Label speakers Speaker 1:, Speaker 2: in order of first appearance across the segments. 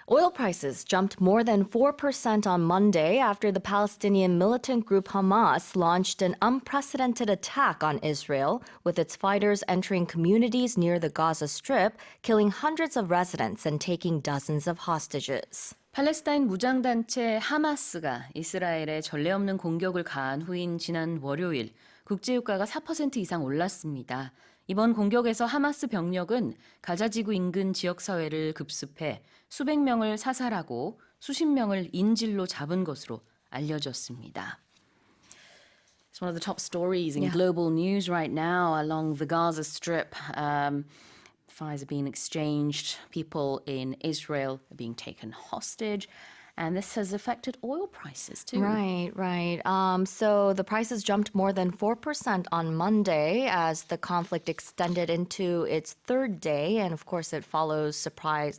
Speaker 1: Oil prices jumped more than 4% on Monday after the Palestinian militant group Hamas launched an unprecedented attack on Israel, with its fighters entering communities near the Gaza Strip, killing hundreds of residents and taking dozens of hostages.
Speaker 2: 팔레스타인 무장단체 하마스가 이스라엘에 전례 없는 공격을 가한 후인 지난 월요일 국제유가가 4% 이상 올랐습니다. 이번 공격에서 하마스 병력은 가자지구 인근 지역사회를 급습해 수백 명을 사살하고 수십 명을 인질로 잡은 것으로 알려졌습니다. It's one of the top stories in global news right now along the Gaza Strip. Fires are being exchanged, people in Israel are being taken hostage. And this has affected oil prices too.
Speaker 1: Right. So the prices jumped more than 4% on Monday as the conflict extended into its third day. And of course, it follows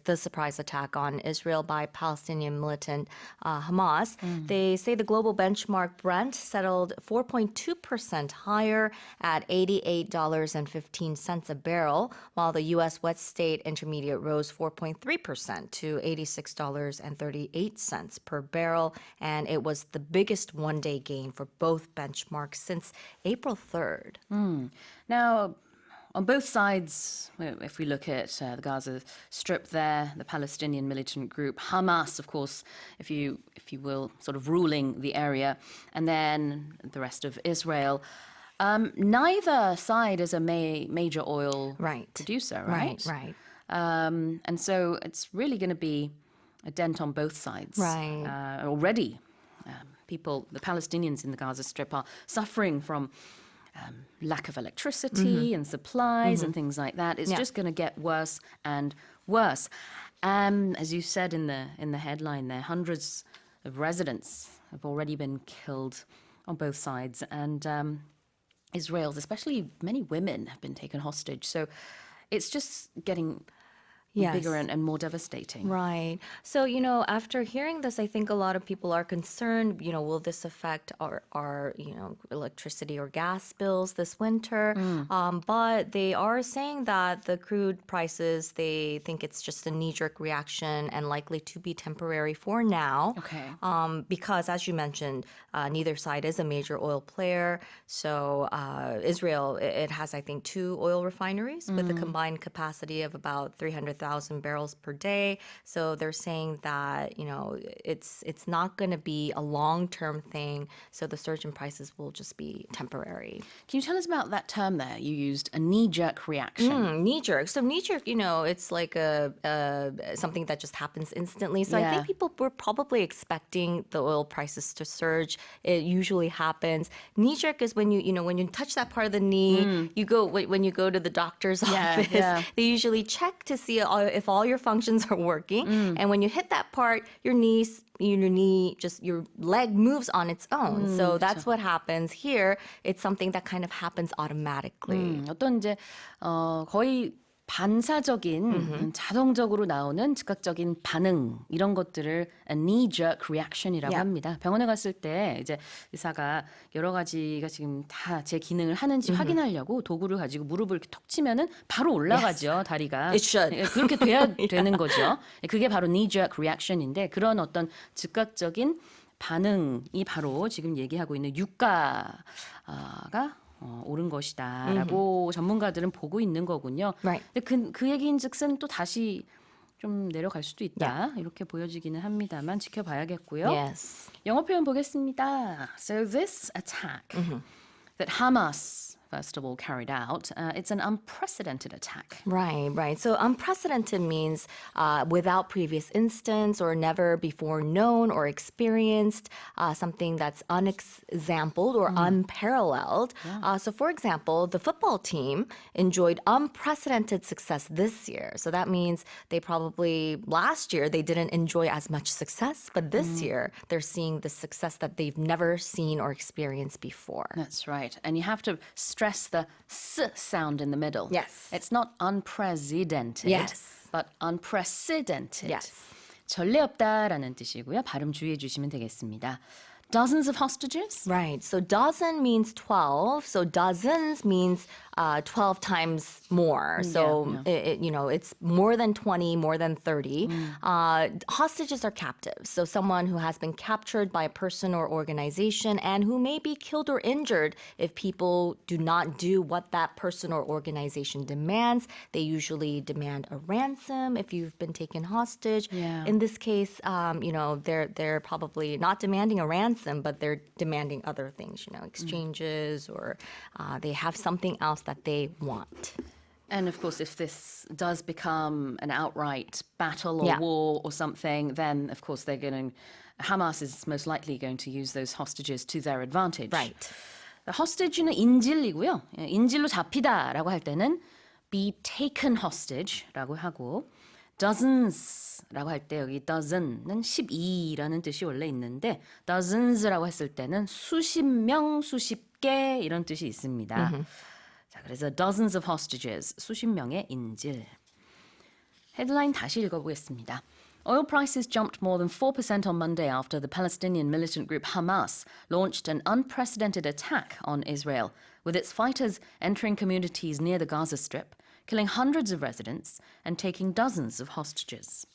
Speaker 1: the surprise attack on Israel by Palestinian militant Hamas. They say the global benchmark Brent settled 4.2% higher at $88.15 a barrel, while the U.S. West State Intermediate rose 4.3% to $86.38 per barrel, and it was the biggest one-day gain for both benchmarks since April 3rd.
Speaker 2: Now, on both sides, if we look at the Gaza Strip there, the Palestinian militant group Hamas, of course, if you will, sort of ruling the area, and then the rest of Israel. Neither side is a major oil producer, right?
Speaker 1: Right.
Speaker 2: And so it's really going to be a dent on both sides.
Speaker 1: Right.
Speaker 2: Already, the Palestinians in the Gaza Strip are suffering from lack of electricity and supplies and things like that. It's just going to get worse and worse. As you said in the headline there, hundreds of residents have already been killed on both sides. And Israel's, especially many women, have been taken hostage. So it's just getting bigger and more devastating.
Speaker 1: Right. So, after hearing this, I think a lot of people are concerned, will this affect our electricity or gas bills this winter? But they are saying that the crude prices, they think it's just a knee-jerk reaction and likely to be temporary for now.
Speaker 2: Okay.
Speaker 1: Because, as you mentioned, neither side is a major oil player. So Israel, it has, I think, 2 oil refineries with a combined capacity of about 300,000 barrels per day. So they're saying that, it's not going to be a long-term thing. So the surge in prices will just be temporary.
Speaker 2: Can you tell us about that term there? You used a knee-jerk reaction.
Speaker 1: Knee-jerk. So knee-jerk, it's like something that just happens instantly. So I think people were probably expecting the oil prices to surge. It usually happens. Knee-jerk is when when you touch that part of the knee, when you go to the doctor's office, they usually check to see if all your functions are working. And when you hit that part, your leg moves on its own. So that's what happens here. It's something that kind of happens automatically.
Speaker 2: 어떤 이제 거의 반사적인 자동적으로 나오는 즉각적인 반응 이런 것들을 a knee-jerk reaction이라고 합니다. 병원에 갔을 때 이제 의사가 여러 가지가 지금 다 제 기능을 하는지 확인하려고 도구를 가지고 무릎을 이렇게 톡 치면은 바로 올라가죠. 다리가.
Speaker 1: It should.
Speaker 2: 그렇게 돼야 되는 거죠. 그게 바로 knee-jerk reaction인데 그런 어떤 즉각적인 반응이 바로 지금 얘기하고 있는 유가가 오른 것이다라고 전문가들은 보고 있는 거군요.
Speaker 1: Right.
Speaker 2: 근데 그 얘기인즉슨 또 다시 좀 내려갈 수도 있다. 이렇게 보여지기는 합니다만 지켜봐야겠고요.
Speaker 1: Yes.
Speaker 2: 영어 표현 보겠습니다. So this attack that Hamas first of all carried out, it's an unprecedented attack.
Speaker 1: Right. So unprecedented means without previous instance or never before known or experienced, something that's unexampled or unparalleled. So for example, the football team enjoyed unprecedented success this year. So that means they probably, last year, they didn't enjoy as much success, but this year, they're seeing the success that they've never seen or experienced before.
Speaker 2: That's right. And you have to stress the s sound in the middle.
Speaker 1: Yes.
Speaker 2: It's not unprecedented,
Speaker 1: Yes.
Speaker 2: but unprecedented.
Speaker 1: Yes.
Speaker 2: 전례 없다라는 뜻이고요. 발음 주의해 주시면 되겠습니다. Dozens of hostages?
Speaker 1: Right. So dozen means 12. So dozens means 12 times more. So, it's more than 20, more than 30. Hostages are captives. So someone who has been captured by a person or organization and who may be killed or injured if people do not do what that person or organization demands. They usually demand a ransom if you've been taken hostage.
Speaker 2: Yeah.
Speaker 1: In this case, they're probably not demanding a ransom, but they're demanding other things, exchanges, or they have something else that they want.
Speaker 2: And of course, if this does become an outright battle or
Speaker 1: Yeah.
Speaker 2: war or something, then of course Hamas is most likely going to use those hostages to their advantage.
Speaker 1: Right.
Speaker 2: hostage는 인질이고요. 인질로 잡히다라고 할 때는 be taken hostage라고 하고 dozens라고 할 때 여기 dozen은 12라는 뜻이 원래 있는데 dozens라고 했을 때는 수십 명, 수십 개 이런 뜻이 있습니다. 자, 그래서 dozens of hostages, 수십 명의 인질. 헤드라인 다시 읽어보겠습니다. Oil prices jumped more than 4% on Monday after the Palestinian militant group Hamas launched an unprecedented attack on Israel, with its fighters entering communities near the Gaza Strip, killing hundreds of residents and taking dozens of hostages.